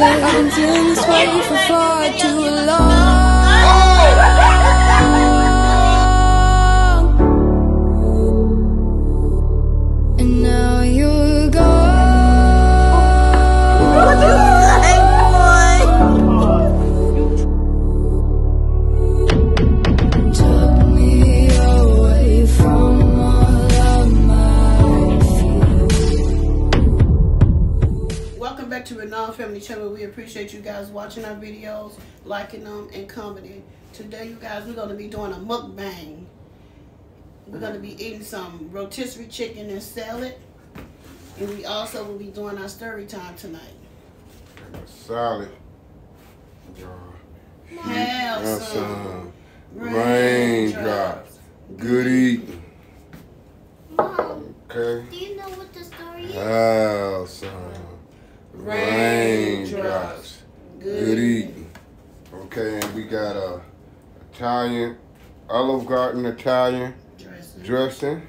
I've been feeling this way for far too long. And now you're gone. Took me away from all of my fears. Welcome back to Renown Family Channel. We appreciate you guys watching our videos, liking them, and commenting. Today, you guys, we're going to be doing a mukbang. We're going to be eating some rotisserie chicken and salad. And we also will be doing our story time tonight. Salad. Have some raindrops. Good eating. Mom, Okay. do you know what the story is? Have some raindrops. Good eating. Okay, and we got a Italian, Olive Garden Italian dressing.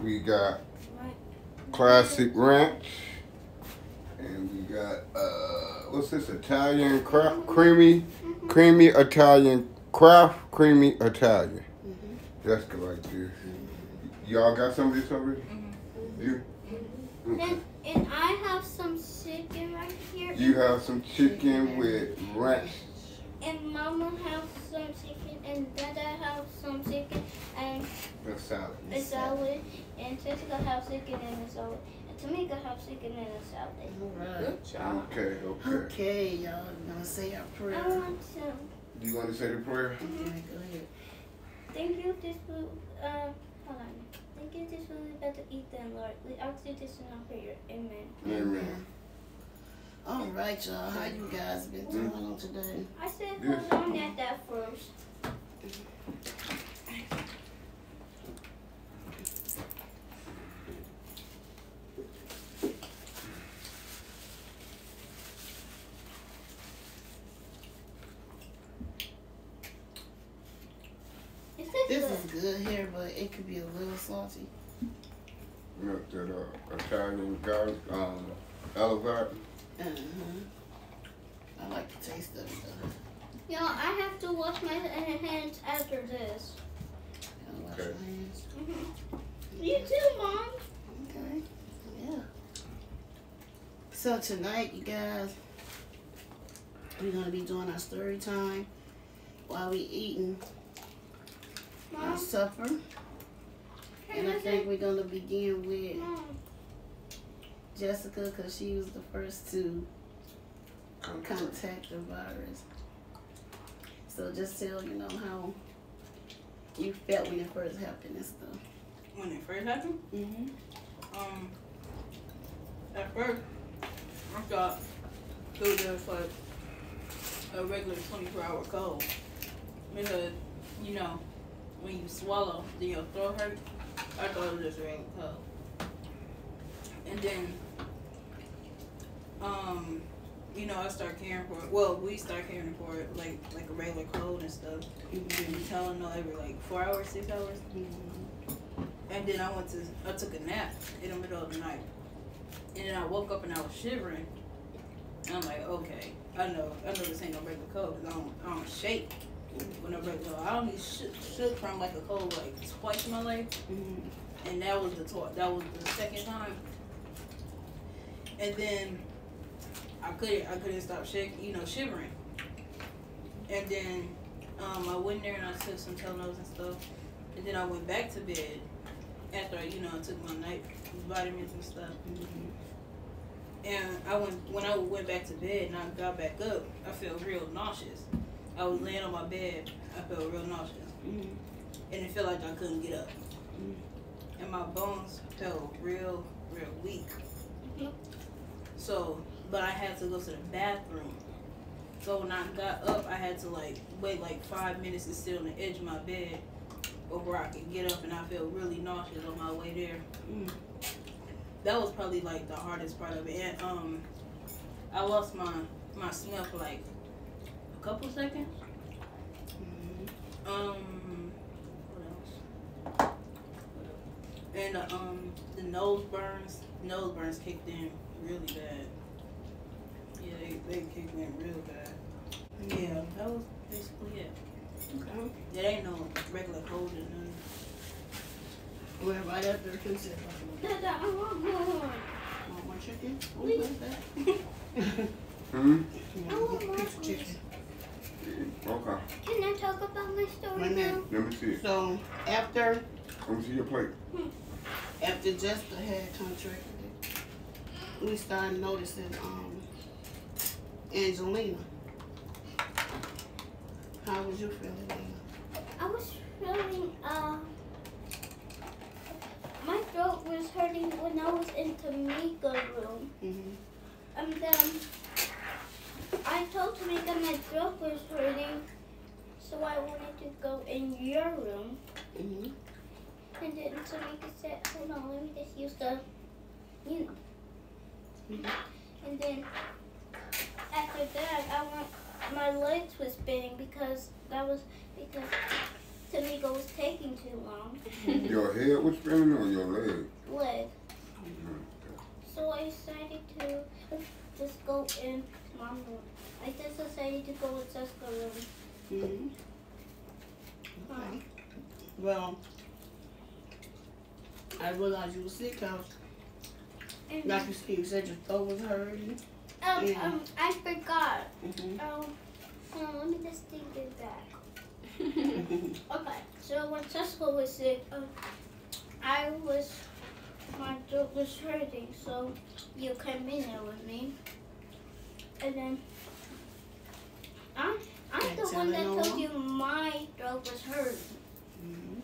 We got classic ranch. And we got, what's this? Italian creamy Italian, craft creamy Italian. That's good right there. Y'all got some of this already? You? Okay. And I have some chicken right here. You have some chicken with ranch. And Mama have some chicken, and Dada have some chicken, and A salad. a salad, and Jessica have chicken and a salad, and Tamika have chicken and a salad. Alright. Good job. Okay. Okay, y'all. We're going to say our prayer. I want some. You want to say the prayer? Okay, go ahead. Thank you, this food. Hold on. Thank you, this food is better eat than Lord. We ask you this in our prayer. Amen. Amen. All right, y'all. How you guys been doing on today? I said Yes. hold on at that first. This is good here, but it could be a little salty. You got that Italian garlic, Olive Garden. I like the taste of it though. Yo, I have to wash my hands after this. Gotta wash Okay. your hands. You too, Mom. Okay. Yeah. So tonight, you guys, we're gonna be doing our story time while we eating our Mom. supper. And I think we're gonna begin with Mom. Jessica because she was the first to contact the virus. So just tell how you felt when it first happened and stuff. When it first happened, at first, I thought it was just like a regular 24-hour cold. Because, when you swallow, then your throat hurt. I thought it was just a regular cold. And then, I started caring for it. Well, we started caring for it like a regular cold and stuff. You tell them every like 4 hours, 6 hours. And then I took a nap in the middle of the night. And then I woke up and I was shivering. And I'm like, okay, I know this ain't no regular cold because I don't shake when I'm regular cold. I only shook from like a cold like twice in my life. And that was the second time. And then I couldn't stop shivering. And then I went there and I took some Tylenols and stuff. And then I went back to bed after I took my night vitamins and stuff. And when I went back to bed and I got back up, I felt real nauseous. I was laying on my bed, I felt real nauseous. And it felt like I couldn't get up. And my bones felt real weak. So, but I had to go to the bathroom. So when I got up, I had to wait 5 minutes to sit on the edge of my bed before I could get up, and I felt really nauseous on my way there. That was probably the hardest part of it. And I lost my smell for a couple seconds. What else? And the nose burns kicked in really bad. they kicked in real bad. Yeah, that was basically it. Okay. It ain't no regular cold and none. Well, right after the consent. Dada, I want more. Want more chicken? Oh, what's that? Hmm? You want a piece of chicken? Okay. Can I talk about my story Wait a minute. now? Let me see it. So after Let me see your plate. Jessica had contracted it, we started noticing Angelina. How was you feeling, Lena? I was feeling, my throat was hurting when I was in Tamika's room. Mm-hmm. And then I told Tamika my throat was hurting, so I wanted to go in your room. Mm-hmm. And then Tamika said, hold on, let me just use the, you know. Mm-hmm. And then after that, my legs was spinning because Tamika was taking too long. Your head was spinning or your leg? Leg. Mhm. So I decided to just go in mom's room. I just decided to go in Jessica's room. Mm-hmm. Okay. Well, I realized you were sick because, And like you said, your throat was hurting. I forgot. Mm-hmm. Hold on, let me just think it back. Okay, so when Jessica was sick, my throat was hurting, so you came in there with me. And then I'm the one that told you my throat was hurting. Mm-hmm.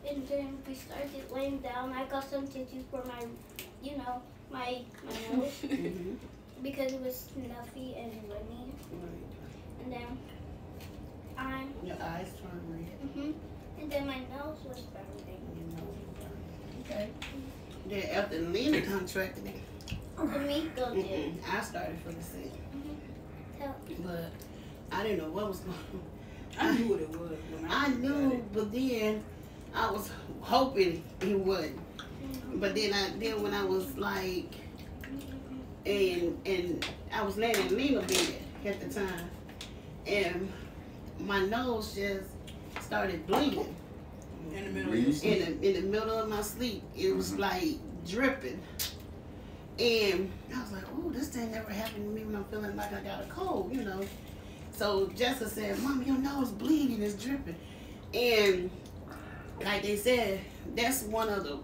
And then we started laying down. I got some tissue for my nose Mm-hmm. because it was snuffy and runny. Right. And then Your eyes turned red. and then my nose was burning. Your nose was burning. Okay. Then after Lena contracted it, Tamika did. I started feeling sick. Tell- But I didn't know what was going on. I knew what it was. When I got knew, it. but then I was hoping he wouldn't. But then when I was like, and I was laying in Lena bed at the time, and my nose just started bleeding. In the middle of your sleep. In the middle of my sleep, it was like dripping. And I was like, oh, this thing never happened to me when I'm feeling like I got a cold, you know. So Jessica said, Mom, your nose bleeding, it's dripping. And like they said, that's one of the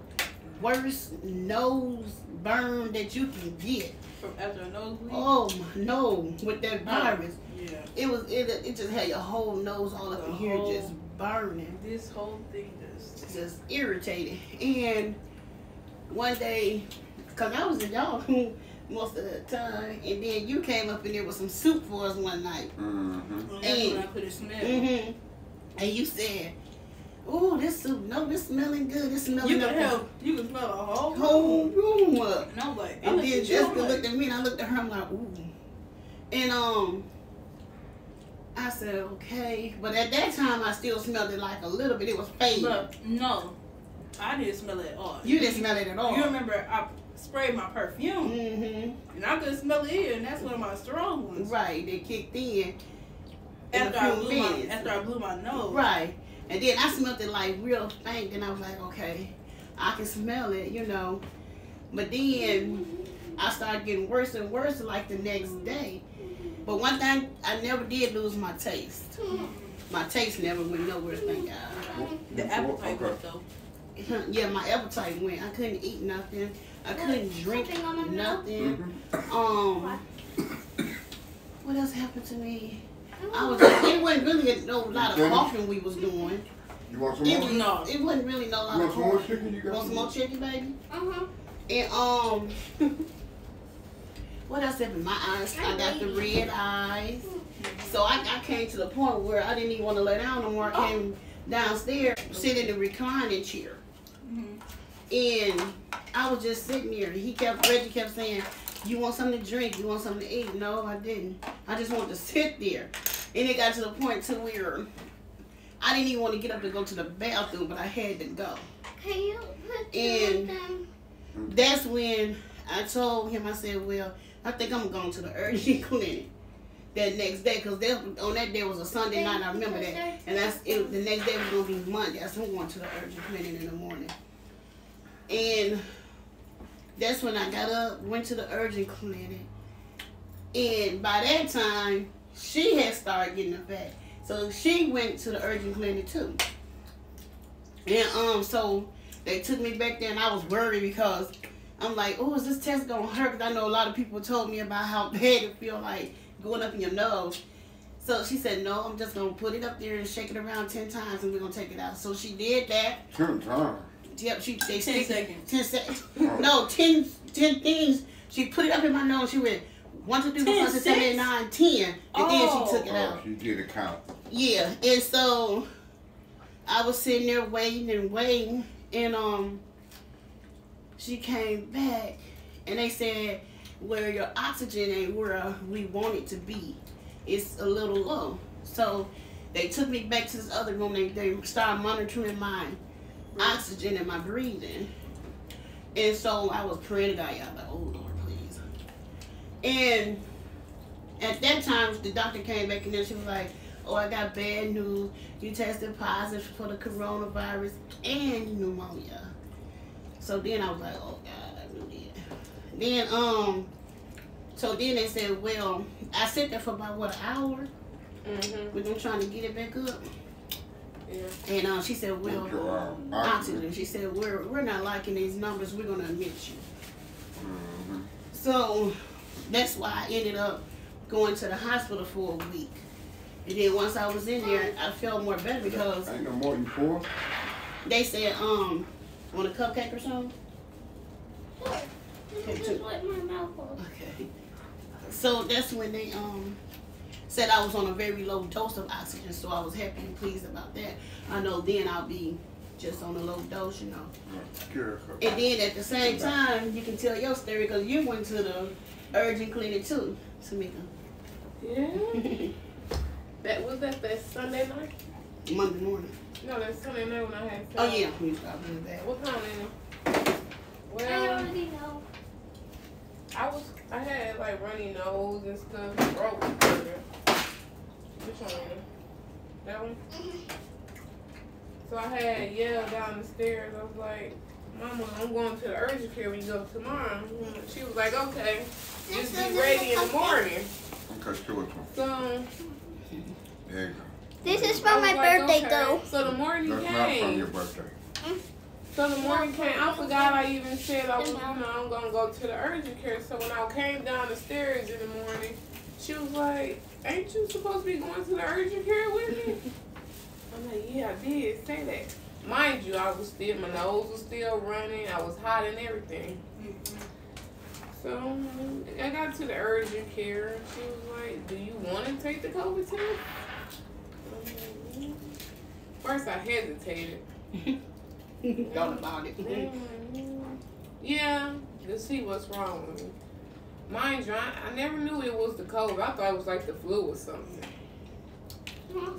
worst nose burn that you can get. From after a nosebleed? Oh no, with that virus. Yeah. It just had your whole nose all up in here just burning. This whole thing Just irritated. And one day, because I was in y'all room most of the time, and then you came up in there with some soup for us one night. Mm-hmm. That's when I couldn't smell. Mm-hmm. And you said, "Oh, this soup, no, this smelling good. This smelling You can smell the whole room up." And I was like, And then Jessica looked at me, and I looked at her. I'm like, "Ooh." And I said, "Okay," but at that time, I still smelled it like a little bit. It was fading. But no, I didn't smell it at all. You didn't smell it at all. You remember I sprayed my perfume, Mm-hmm. and I couldn't smell it either, and that's one of my strong ones. Right, they kicked in. After I blew my nose. Right. And then I smelled it like real faint, and I was like, okay, I can smell it, you know. But then I started getting worse and worse like the next day. But one thing, I never did lose my taste. My taste never went nowhere, thank God. The appetite went though. Yeah, my appetite went. I couldn't eat nothing. I couldn't drink Something on my mouth? nothing. Mm-hmm. What else happened to me? I was like, it wasn't really no lot of coughing we was doing. You want some more? No. It wasn't really no lot You of want some more coughing. chicken? You got Want some more chicken, baby? Uh-huh. And what else happened? My eyes, I got the red eyes. So I came to the point where I didn't even want to lay down no more. I came downstairs, sit in the reclining chair. And I was just sitting there. Reggie kept saying, you want something to drink? You want something to eat? No, I didn't. I just wanted to sit there. And it got to the point to where I didn't even want to get up to go to the bathroom, but I had to go. Can you put And them? that's when I told him, I said, well, I think I'm going to the urgent clinic that next day, because on that day was a Sunday night. I remember that, and the next day was gonna be Monday. So I'm going to the urgent clinic in the morning, and that's when I got up, went to the urgent clinic, and by that time she had started getting the back, so she went to the urgent clinic too. And so they took me back there, and I was worried because I'm like, oh, is this test gonna hurt? Because I know a lot of people told me about how bad it feel like going up in your nose. So she said, no, I'm just gonna put it up there and shake it around 10 times, and we're gonna take it out. So she did that. 10 times. Yep, 10 seconds. 10 seconds. No, 10 things. She put it up in my nose. She went 1, 2, 3, 4, 5, 6, 7, 8, 9, 10, and then she took it out. She did a count. Yeah, and so I was sitting there waiting, and she came back, and they said, where your oxygen ain't where we want it to be. It's a little low. So they took me back to this other room. They started monitoring my oxygen and my breathing. And so I was praying to God, y'all, like, oh Lord, please. And at that time, the doctor came back, and then she was like, oh, I got bad news. You tested positive for the coronavirus and pneumonia. So then I was like, oh God, I knew that. Then so then they said, well, I sat there for about what, an hour. We've been trying to get it back up. Yeah. And she said, well, oxygen. She said, we're not liking these numbers. We're gonna admit you. So that's why I ended up going to the hospital for a week. And then once I was in there, I felt more better because ain't no more than 4. they said, want a cupcake or something? Okay, just wipe my mouth off. Okay. So that's when they said I was on a very low dose of oxygen, so I was happy and pleased about that. I know then I'll be just on a low dose, you know. And then at the same time, you can tell your story because you went to the urgent clinic too, Tamika. Yeah. Was that Sunday night? Monday morning. No, that Sunday night when I had. Oh yeah, we stopped doing that. What time is it? I Well, already know. I had like runny nose and stuff, throat burger. Which one? That one? So I had yelled down the stairs. I was like, Mama, I'm going to the urgent care when you go tomorrow. She was like, okay, just be ready in the morning. Okay, show it to him. So There you go. This is for my birthday, though. So the morning That's came. not from your birthday. So the morning came. I forgot I even said I was, I'm gonna go to the urgent care. So when I came down the stairs in the morning, she was like, "Ain't you supposed to be going to the urgent care with me?" I'm like, "Yeah, I did say that." Mind you, my nose was still running. I was hot and everything. So I got to the urgent care. She was like, "Do you want to take the COVID test?" First, I hesitated. Thought about it. Yeah, to see what's wrong with me. Mind you, I never knew it was the COVID. I thought it was like the flu or something.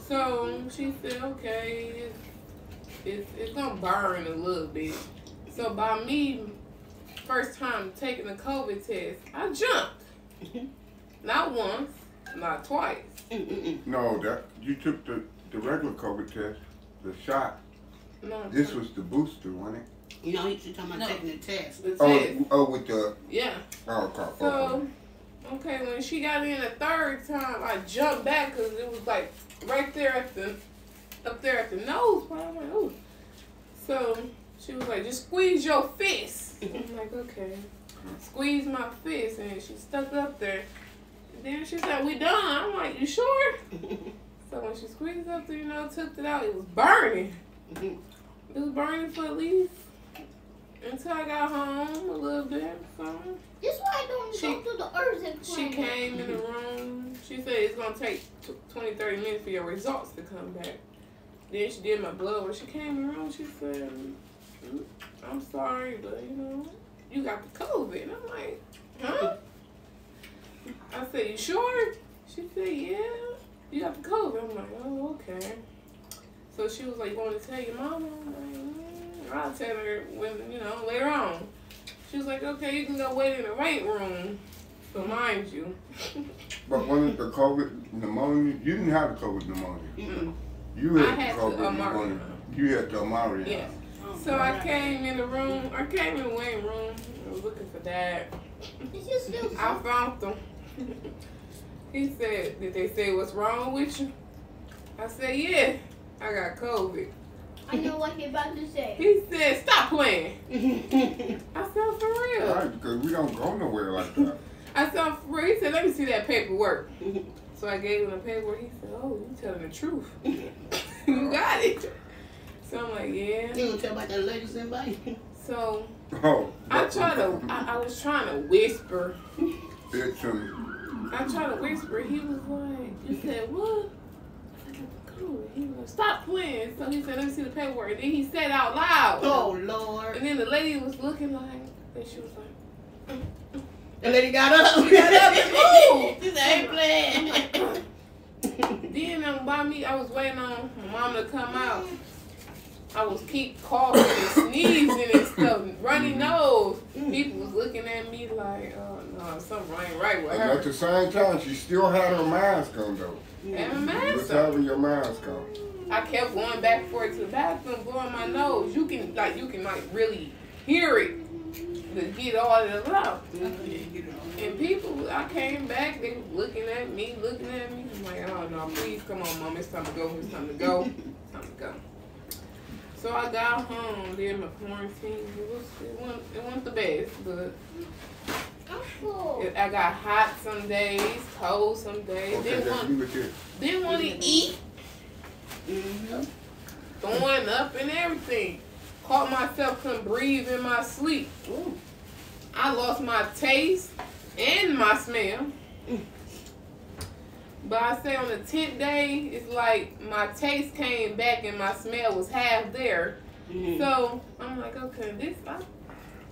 So she said, okay, it's gonna burn a little bit. So by me, first time taking the COVID test, I jumped. Not once, not twice. No, you took the regular COVID test, the shot. No, This was the booster, wasn't it? You know, he's talking about taking the test. the test. Oh, with the. Yeah. Oh, okay. So, okay, when she got in the third time, I jumped back because it was like right there up there at the nose part. I'm like, ooh. So she was like, just squeeze your fist. I'm like, okay. Squeeze my fist, and she stuck up there. And then she said, we done. I'm like, you sure? So when she squeezed up there, took it out, it was burning. It was burning for at least until I got home a little bit. So This is why I don't go to the urgent she clinic. came in the room. She said it's going to take 20, 30 minutes for your results to come back. Then she did my blood work. She came in the room. She said, I'm sorry, but, you got the COVID. And I'm like, huh? I said, you sure? She said, yeah, you got the COVID. I'm like, oh, okay. So she was like, you want to tell your mama? I'm like, I'll tell her when, later on. She was like, okay, you can go wait in the wait room So mind you. But when it's the COVID pneumonia, you didn't have the COVID pneumonia. Mm-mm. You I had had the COVID the pneumonia. You had the Amari. Yeah. So I came in the room. I came in the waiting room. I was looking for Dad. Is you still I found him. He said, "Did they say what's wrong with you?" I said, "Yeah, I got COVID." I know what you're about to say. He said, "Stop playing." I said, "For real?" Right, because we don't go nowhere like that. I said, "For real?" He said, "Let me see that paperwork." So I gave him the paperwork. He said, "Oh, you telling the truth. You got it." So I'm like, "Yeah." You don't tell about that lady somebody. So Oh. I was trying to whisper. It's I tried to whisper. He was like, "You said what?" I said, "Cool." He was like, "Stop playing." So he said, "Let me see the paperwork." And then he said out loud. Oh, Lord. And then the lady was looking like, and she was like, The lady got up. She got up and moved. She said, "I ain't playing." Then by me, I was waiting on my mom to come out. I was keep coughing and sneezing and stuff, runny nose. People was looking at me like, "Oh no, something ain't right with And her." at the same time, she still had her mask on, though. And my You mask was on. having your mask on. I kept going back and forth to the bathroom, blowing my nose. You can really hear it to get all of it out. And people, I came back, they was looking at me. I'm like, "Oh no, please come on, Mom, it's time to go. It's time to go. It's time to go." So I got home, did my quarantine. It wasn't the best, but I got hot some days, cold some days. Okay, just leave it there. Didn't want to eat. Throwing up and everything. Caught myself couldn't breathe in my sleep. I lost my taste and my smell. But I say on the 10th day, it's like my taste came back and my smell was half there. So I'm like, okay,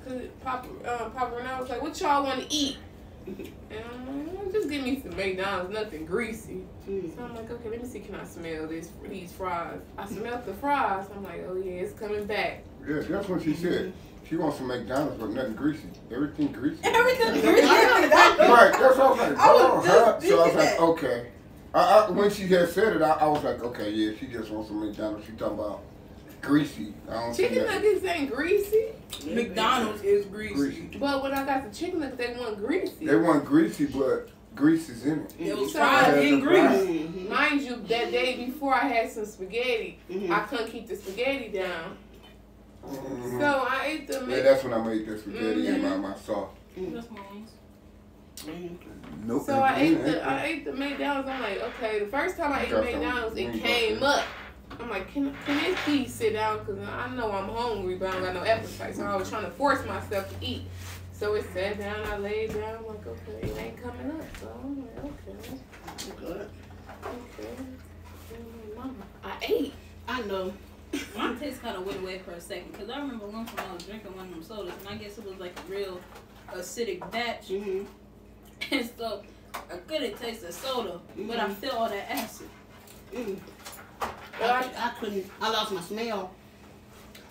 cause Papa Renee was like, "What y'all want to eat?" And I'm like, "Well, just give me some McDonald's, nothing greasy." So I'm like, okay, let me see, can I smell these fries? I smelled the fries. I'm like, oh yeah, it's coming back. Yeah, that's what she said. She wants some McDonald's, but nothing greasy. Everything greasy. Everything greasy. Right, that's what I was like. I was Oh, just so I was thinking like, that. okay. When she had said it, I was like, okay, yeah, she just wants some McDonald's. She talking about greasy. I don't see Chicken that. nuggets ain't greasy. McDonald's is greasy. But when I got the chicken nuggets, they weren't greasy. They want greasy, but grease is in it. It was So fried in grease. Mind you, that day before I had some spaghetti, I couldn't keep the spaghetti down. Mhm. So I ate the Yeah, that's when I made the spaghetti and my sauce. That's mom's. Nope. So I ate the McDonald's. I'm like, okay. The first time I ate McDonald's, it came up. I'm like, can this please sit down? Because I know I'm hungry, but I don't got no appetite. So I was trying to force myself to eat. So it sat down. I laid down. I'm like, okay, it ain't coming up. So I'm like, okay. Mama, I ate. I know. My taste kind of went away for a second because I remember one time I was drinking one of them sodas, and I guess it was like a real acidic batch. And so I couldn't taste the soda, but I felt all that acid. I couldn't. I lost my smell,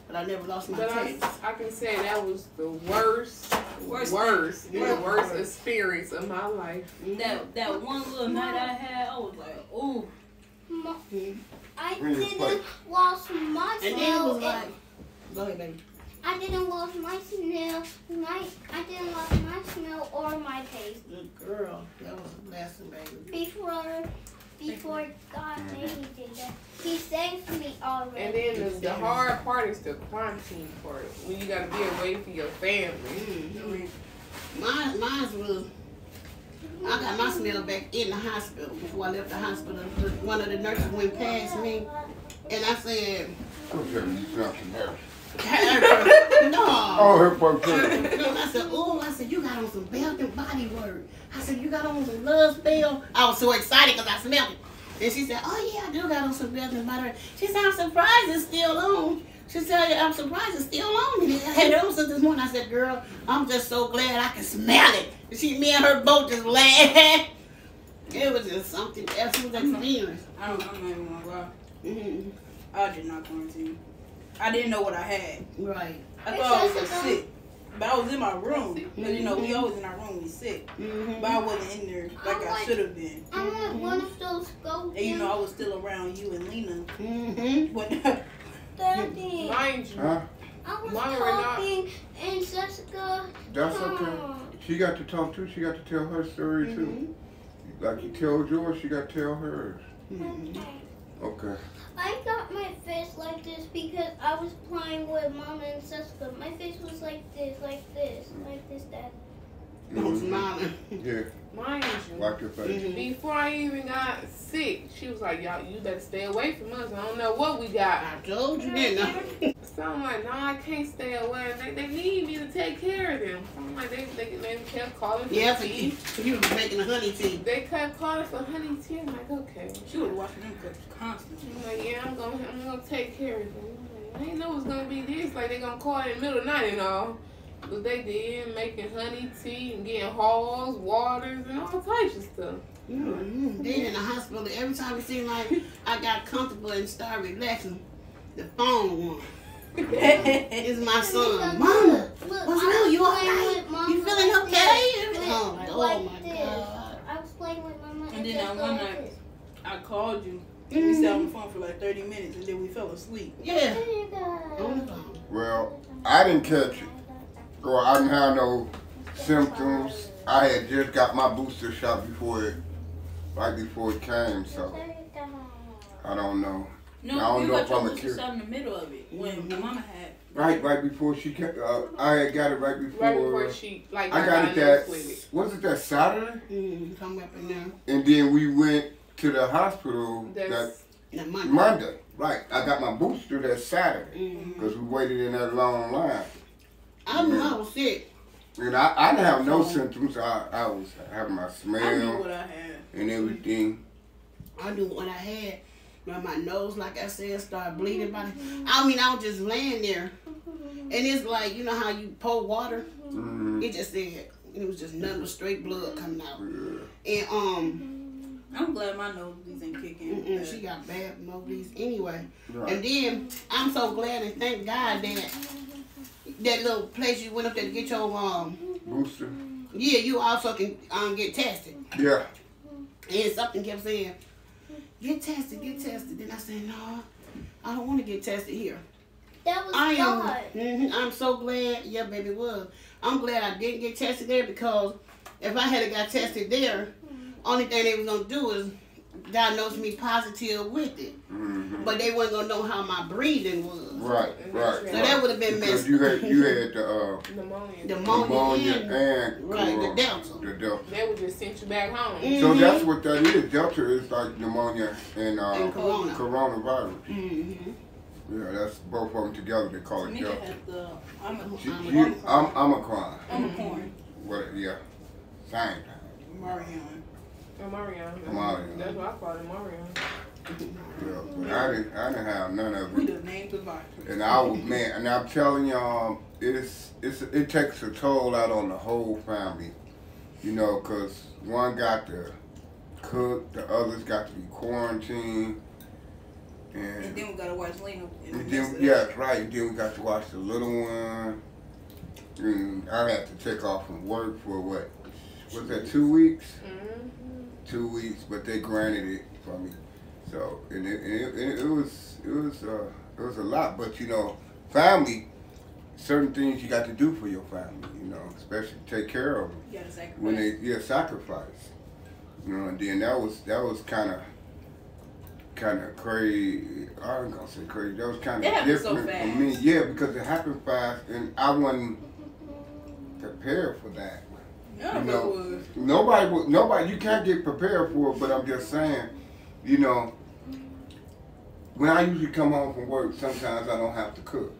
but I never lost my taste. I can say that was the worst experience of my life. That one little night I had, I was like, ooh. I didn't lose my And then it was smell. like, go ahead, baby. I didn't lose my smell. I didn't lose my smell or my taste. Good girl. That was a blessing, baby. Before God made me do that, He saved me already. And then the hard part is the quarantine part, when you gotta be away from your family. Mine was. I got my smell back in the hospital before I left the hospital. One of the nurses went past me, and I said, I'm telling you something else. "No." Oh, her folks. And I said, "Oh," I said, "you got on some Bath and Body Works." I said, "You got on some Love Spell." I was so excited because I smelled it. And she said, "Oh yeah, I do got on some Bath and Body Works." She said, "I'm surprised it's still on." She said, "I'm surprised it's still on." And I had it on since this morning. I said, "Girl, I'm just so glad I can smell it." And me and her both just laughed. It was just something else. It was an experience. I'm not even gonna lie. I did not quarantine. I didn't know what I had. Right. I thought I was sick. But I was in my room. Cause you know we always in our room. We sick. But I wasn't in there like I should have been. I want one of those goats. And you know I was still around you and Lena. When Daddy. Mind you. Huh? I was Mama or not. talking and Jessica. That's okay. She got to talk too. She got to tell her story too. Like you told yours, she got to tell hers. Okay. I got my face like this because I was playing with Mama and Jessica. My face was like this, Dad. Smiling. Yeah. Mind you. Like your face. Before I even got sick, she was like, y'all, you better stay away from us. I don't know what we got. I told you, didn't I? So I'm like, no, I can't stay away. They need me to take care of them. So I'm like, they kept calling for Yeah, tea. for you was making the honey tea. They kept calling for honey tea. I'm like, okay. she was watching them clips constantly. I'm like, yeah, I'm gonna take care of them. I'm like, I didn't know it was gonna be this. Like they gonna call in the middle of the night and all. But they did, making honey tea and getting halls, waters, and all types of stuff. Then in the hospital, every time it seemed like I got comfortable and started relaxing, the phone won. It's my son. Mama, what's wrong? You alright? You feeling okay? Oh my God. I was playing with Mama And then that one night, I called you. And we sat on the phone for like 30 minutes and then we fell asleep. Yeah. Well, I didn't catch it. Or I didn't have no symptoms. I had just got my booster shot right before it came, so I don't know. No, I don't you know got if your I'm a booster kid. shot in the middle of it when Mama had. Right before she came, I had got it right before. Right before she I got it that, was it that Saturday? Come up in there. And then we went to the hospital that Monday. Right, I got my booster that Saturday because we waited in that long line. I knew I was sick. And I didn't have no symptoms. I was having my smell I knew what I had. and everything. I knew what I had. But my nose, like I said, started bleeding. I was just laying there. And it's like, you know how you pour water? It just said, it was just nothing but straight blood coming out. Yeah. And I'm glad my nosebleeds ain't kicking. she got bad nosebleeds anyway. Right. And then I'm so glad and thank God that little place you went up there to get your Booster. yeah, you also can get tested. Yeah. And something kept saying, get tested, get tested. Then I said, no, I don't want to get tested here. That was God. I'm so glad. Yeah, baby, it was. I'm glad I didn't get tested there because if I had got tested there, only thing they was gonna do is diagnose me positive with it. But they wasn't gonna know how my breathing was. Right. So that would have been Because messed. you had the pneumonia and right, the Delta. The Delta. They would just send you back home. So that's what that is. Delta is like pneumonia and corona. coronavirus. Yeah, that's both of them together. They call it Tamika Delta. has the Omicron. Omicron. What? Yeah. Same. Marion. Marion. That's what I call it, Marion. Yeah, but I didn't have none of We it. done named the virus. And I was man, and I'm telling y'all, it takes a toll out on the whole family, you know, 'cause one got to cook, the others got to be quarantined, And then we gotta watch Lena. right. And then we got to watch the little one. And I had to take off from work for what? Was that 2 weeks? 2 weeks, but they granted it for me. So and it was a lot. But you know, family, certain things you got to do for your family. You know, especially take care of them. You gotta sacrifice. When they sacrifice. You know, and then that was kind of crazy. I ain't gonna say crazy. That was kind of different for me. Yeah, because it happened fast, and I wasn't prepared for that. None of it was. Nobody. You can't get prepared for it. But I'm just saying, you know, when I usually come home from work, sometimes I don't have to cook.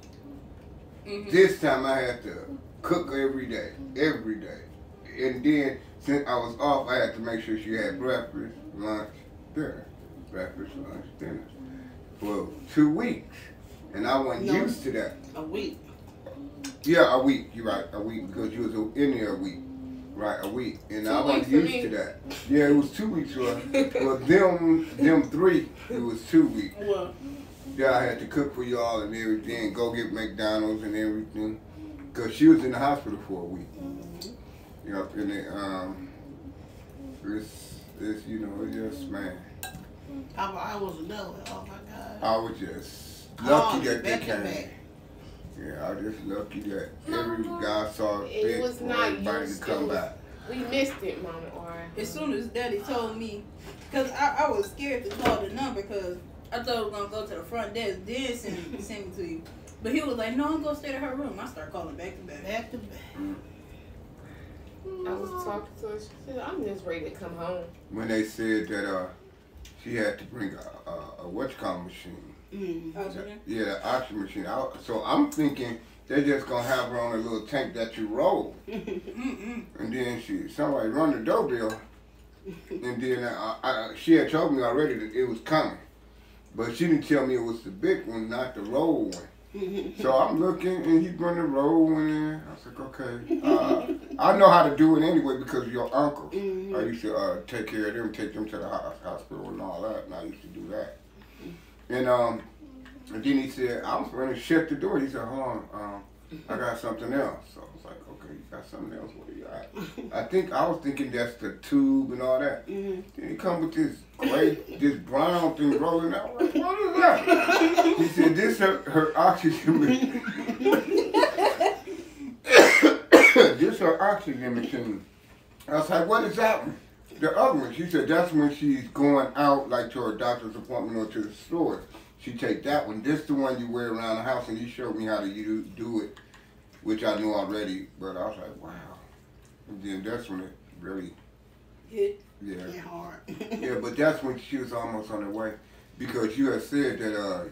This time I had to cook every day, and then since I was off, I had to make sure she had breakfast, lunch, dinner. Breakfast, lunch, dinner for 2 weeks, and I wasn't used to that. A week. Yeah, a week. You're right, a week because you was in there a week, right? A week, and I wasn't used to that. Yeah, it was 2 weeks. Well, them three, it was 2 weeks. Well, Yeah, I had to cook for y'all and everything, go get McDonald's and everything, because she was in the hospital for a week. You know, and it's you know, it's just, man. I was another. Oh my God. I was just lucky that they back to came. back. Yeah, I was just lucky that every guy saw It fit was for not everybody used. to come back. We missed it, Mama. Or As soon as Daddy told me, because I was scared to call the number because I thought I was going to go to the front desk, then send me to you. But he was like, no, I'm going to stay to her room. I started calling back to back. Back to back. I was talking to her. She said, I'm just ready to come home. When they said that she had to bring a whatchamacallit machine. Oxygen? Yeah, the oxygen machine. So I'm thinking they're just gonna have her on a little tank that you roll, and then somebody run the doorbell, and then she had told me already that it was coming, but she didn't tell me it was the big one, not the roll one. So I'm looking, and he's running the roll one in. I was like, okay, I know how to do it anyway because of your uncle. I used to take care of them, take them to the hospital and all that, and I used to do that. And then he said, I was going to shut the door. He said, hold on, I got something else. So I was like, okay, you got something else? What do you got? I was thinking that's the tube and all that. Then he come with this this brown thing rolling out. Like, what is that? He said, this her oxygen machine. This her oxygen machine. I was like, what is that one? The other one. She said, that's when she's going out, like to her doctor's appointment or to the store. She take that one. This the one you wear around the house, and he showed me how to do it, which I knew already. But I was like, wow. And then that's when it really hit. Yeah. Yeah, hard. Yeah, but that's when she was almost on her way, because you had said that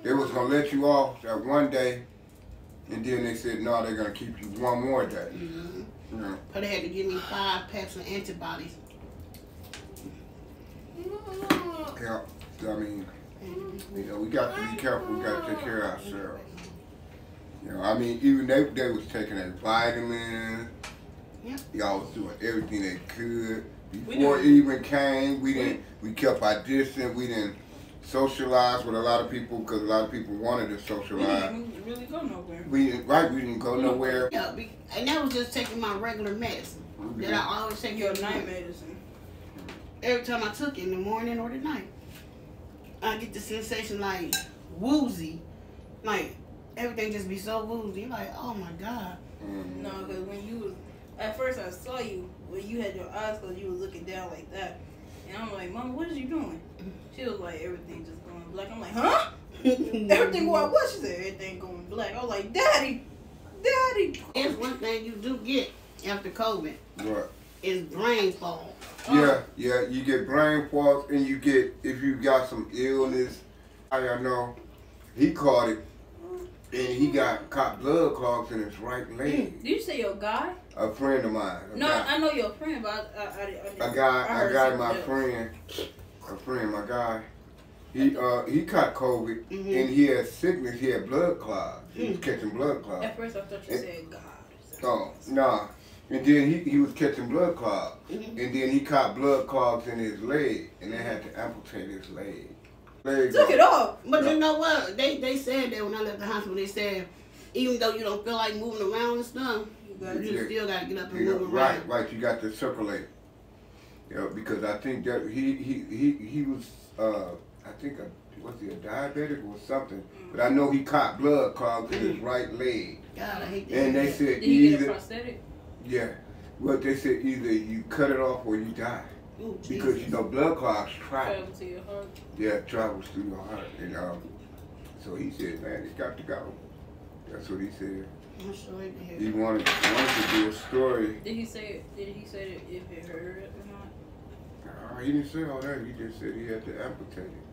they was gonna let you off that one day, and then they said no, they're gonna keep you one more day. Yeah. But they had to give me 5 packs of antibodies. Yeah. I mean, you know, we got to be careful. We got to take care of ourselves. You know, I mean, even they was taking their vitamins. Yeah. Y'all was doing everything they could. Before it even came, we kept our distance. We didn't socialize with a lot of people because a lot of people wanted to socialize. We didn't really go nowhere. We didn't go nowhere. Yeah, and that was just taking my regular medicine. That I always take Your every night night. medicine. Every time I took it, in the morning or the night, I get the sensation like woozy. Like everything just be so woozy. Like, oh my God. No, because when you was, at first I saw you, when you had your eyes closed, you was looking down like that. And I'm like, Mama, what is you doing? She was like, everything just going black. I'm like, huh? Everything going what? She said, everything going black. I was like, Daddy. It's one thing you do get after COVID. What? Is brain fog. Yeah, you get brain fog, and you get, if you got some illness, I know, he caught it, and he caught blood clots in his right leg. Did you say your guy? A friend of mine. No, I know your friend, but my guy. He caught COVID, and he had sickness. He had blood clots. He was catching blood clots. At first I thought you said God. Oh, nah. And then he was catching blood clots. And then he caught blood clots in his leg, and they had to amputate his leg. Took it off. But you know what? They said that when I left the hospital, they said, even though you don't feel like moving around and stuff, you still got to get up and move around. Right. You got to circulate. You know, because I think that he was, I think, was he a diabetic or something? But I know he caught blood clots in his right leg. God, I hate that. And they said Did he get a prosthetic? Yeah. Well, they said either you cut it off or you die. Ooh, because, you know, blood clots Travel to your heart. Yeah, travels through your heart. And so he said, man, it's got to go. That's what he said. I'm sure he did. He wanted to do a story. Did he say that if it hurt or not? He didn't say all that. He just said he had to amputate it.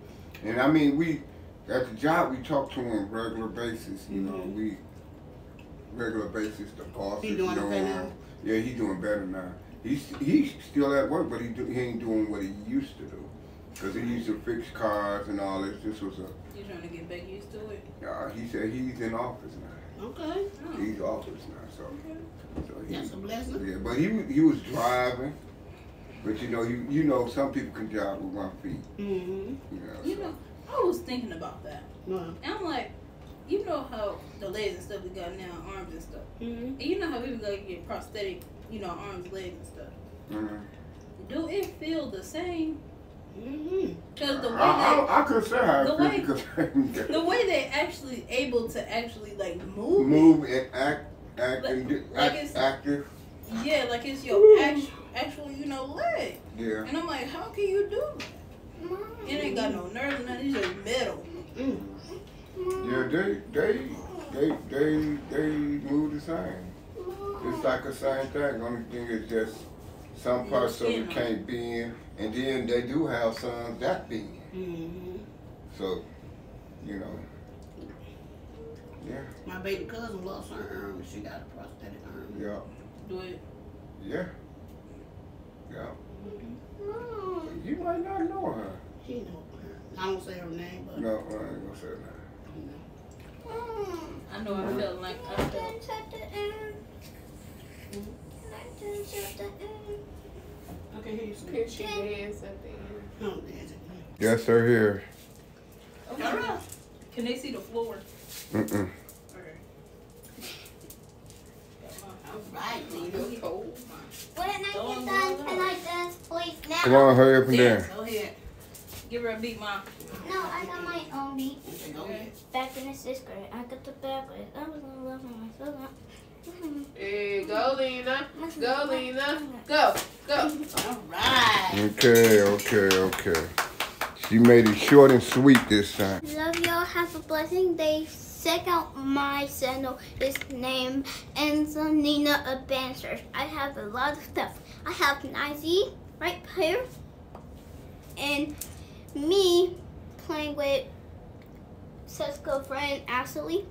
And I mean, at the job, we talk to him regular basis. You know, regular basis. The boss He doing better now? Yeah, he's doing better now. He's still at work, but he ain't doing what he used to do. Because he used to fix cars and all this. This was You trying to get back used to it? He said he's in office now. Okay. He's office now, so That's a blessing. Yeah, but he was driving. But you know, some people can drive with 1 feet. You know, I was thinking about that. Wow. And I'm like, you know how the legs and stuff we got now, arms and stuff. Mm-hmm. And you know how we gotta get prosthetic, you know, arms, legs and stuff. Mm-hmm. Do it feel the same? Mm-hmm. Because the way I could say how the it way- feels because the way they actually able to actually like move, move and act Like it's- active. yeah, like it's your actual, you know, leg. Yeah. And I'm like, how can you do that? It ain't got no nerves or nothing. It's just metal. Yeah, they move the same. It's like the same thing. Only thing is just some parts of it can't bend, and then they do have some that bend. Mm-hmm. So, you know, yeah, My baby cousin lost her arm. She got a prosthetic arm. yeah, Do it. yeah, yeah. Mom. You might not know her. She know her. I won't say her name, but No, I ain't gonna say that. I know I felt like I felt. okay, here's some. Can she dance at the end? No, there's it. Yes, sir. Here. Okay. Can they see the floor? Mm-mm. Okay. All right, Nina. Cold. When I get done, can I dance, please? Now. Come on, hurry up and Dance. dance. Go ahead. Give her a beat, Mom. No, I got my own beat. Okay, go ahead. Back in the 6th grade, I got the bad grade. I was in love with myself. Hey, go, Lena. Go, Lena. Go. Go. All right. Okay. She made it short and sweet this time. Love y'all. Have a blessing day. Check out my channel. Its name is Nina Adventures. I have a lot of stuff. I have Nazi right here. And me playing with Cisco friend Ashley.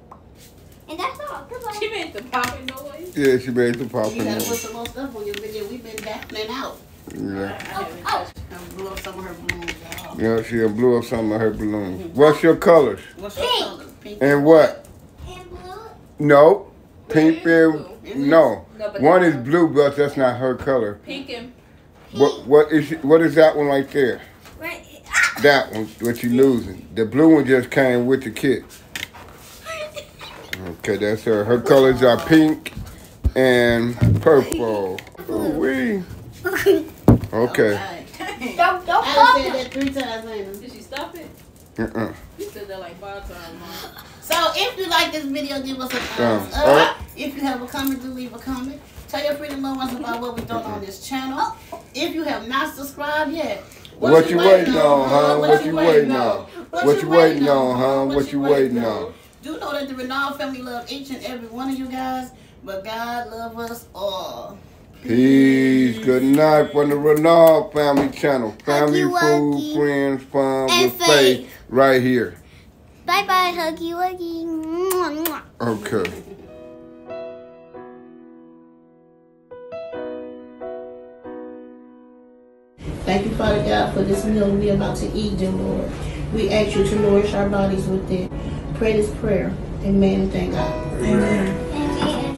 And that's all. Goodbye. She made the popping noise. Yeah, she made the You popping gotta put noise. some more stuff on your video. We've been battling out. Yeah. I blew up some of her balloons, y'all. Yeah, she done blew up some of her balloons. What's your colors? What's your Pink. color? Pink. And what? And blue. No. Pink Blue. and no. No, but One is blue, but that's not her color. Pink and What is that one right there? Right. That one, what you losing. The blue one just came with the kit. Okay, that's her. Her colors are pink and purple. Ooh-wee. Okay. All right. Don't I done pop said that 3 times, Lena. did she stop it? Uh-uh. You said that like 5 times, Mom. So if you like this video, give us a thumbs Oh. up. If you have a comment, do leave a comment. Tell your pretty little ones about what we're doing on this channel. If you have not subscribed yet, What you waiting on, huh? What you waiting on? What you waiting on, huh? What you waiting on? Do know that the Renal family love each and every one of you guys, but God love us all. Peace. Good night from the Renal Family Channel. Family, Huggy food, wuggy. friends, fun And with faith. Right here. Bye bye, huggy wuggy. Mwah, mwah. Okay. Thank you, Father God, for this meal we're about to eat, dear Lord. We ask you to nourish our bodies with it. Pray this prayer. Amen and thank God. Amen.